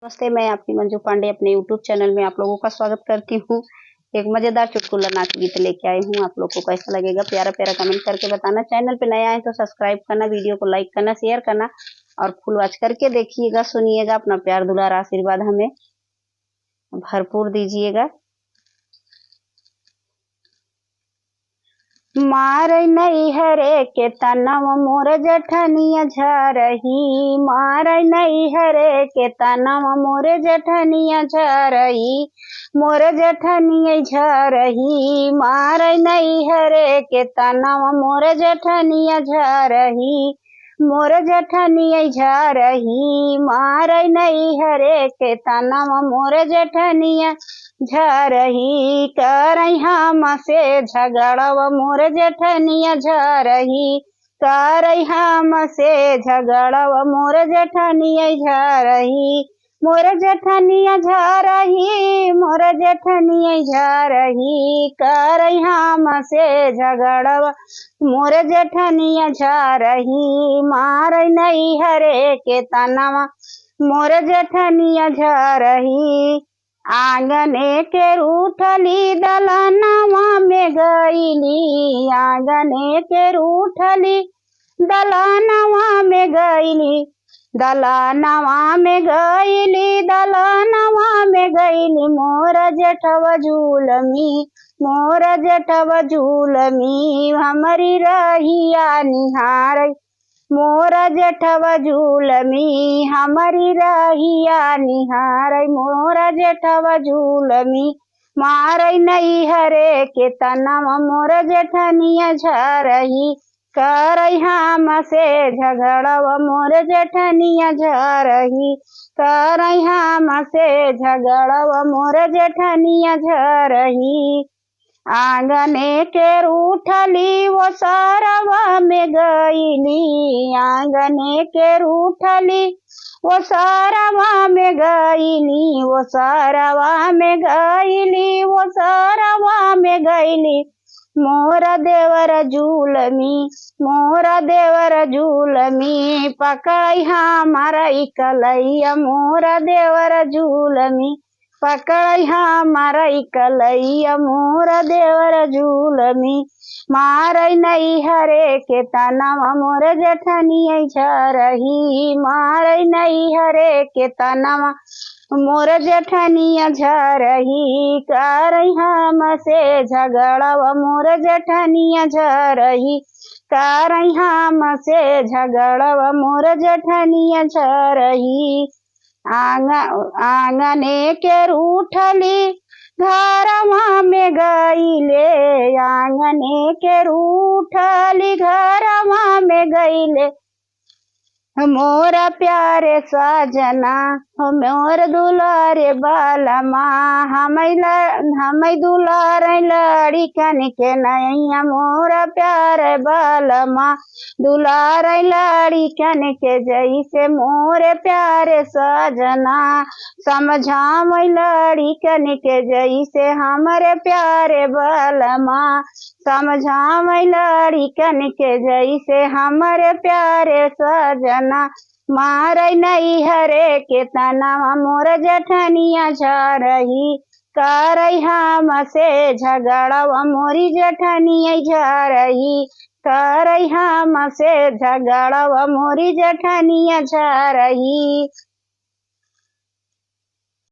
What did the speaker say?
नमस्ते, मैं आपकी मंजू पांडे अपने यूट्यूब चैनल में आप लोगों का स्वागत करती हूँ। एक मजेदार चुटकुला नाच गीत लेके आई हूँ। आप लोग को कैसा लगेगा प्यारा प्यारा कमेंट करके बताना। चैनल पे नया है तो सब्सक्राइब करना, वीडियो को लाइक करना, शेयर करना और फुल वॉच करके देखिएगा, सुनिएगा। अपना प्यार दुलार आशीर्वाद हमें भरपूर दीजिएगा। मार नहीं हरे के तनव मोर जठनिया झरही, मार नहीं हरे के तनव मोर जठनिया झरही, मोर जठनिया झरही, मार नहीं हरे के तनव मोर जठनिया झरही, मोर जठनिया झरही, मार नहीं हरे के तनव मोर जठनिया झरही, करई हम से झगड़व मोर जठनिया झरही, करई हम से झगड़व मोर जठनिया झरही, मोर जठनिया झरही, मोर जठनिया झरही, करई हम से झगड़व मोर जठनिया झरही, मार नहीं हरे के तनवा मोर जठनिया झरही। आंगने के रूठली दलनवा में गईली, आंगने के रूठली दलनवा में गईली, दलनवा में गईली, दलनवा में गईली, मोर जेठव झूलमी, मोर जेठव झूलमी, हमारी रहिया निहार, मोर जेठव झूलमी, हमारी रहिया निहार, मोर जेठव झूलमी, मार नहीं हरे के तनवा मोर जेठनिया झरही, करई हम से झगड़व मोर जेठनिया झरही, करई हम से झगड़व मोर जेठनिया झरही। आंगने के रूठली वो सारवा में गईली, आंगने के रूठली वो सारवा में गईली, वो सारवा में गईली, वो सारवा में गईली, मोर देवर झूलमी, मोर देवर झूलमी, पकड़ई हमारा इकलैया, मोर देवर झूलमी, पकड़ई हमारा इकलैया, मोर देवर झूलमी, मारई नहीं हरे के तनवा मोर जठनिया झरही, मारई नहीं हरे के तनवा मोर जठनिया झरही, करई हम से झगड़व मोर जठनिया झरही, करई हम से झगड़व मोर जठनिया झरही। आंगने के रूठली घरवा में गईले, आंगने के रूठली घरवा में गईले, मोर प्यारे सजना मोर दुलारे बालमा, हम दुलार लड़ी कन के नैया, मोर प्यारे बालमा दुलार लड़ी कन के जैसे, मोर प्यारे सजना समझाव लड़ी कन के जैसे, हमारे प्यारे बालमा समझाव लड़ी कन के जैसे, हमारे प्यारे सजना, मार नहीं हरे के तनवा मोर जठनिया झरही, करई हम से झगड़व मोरी जठनिया झरही, करई हम से झगड़व मोरी जठनिया झरही।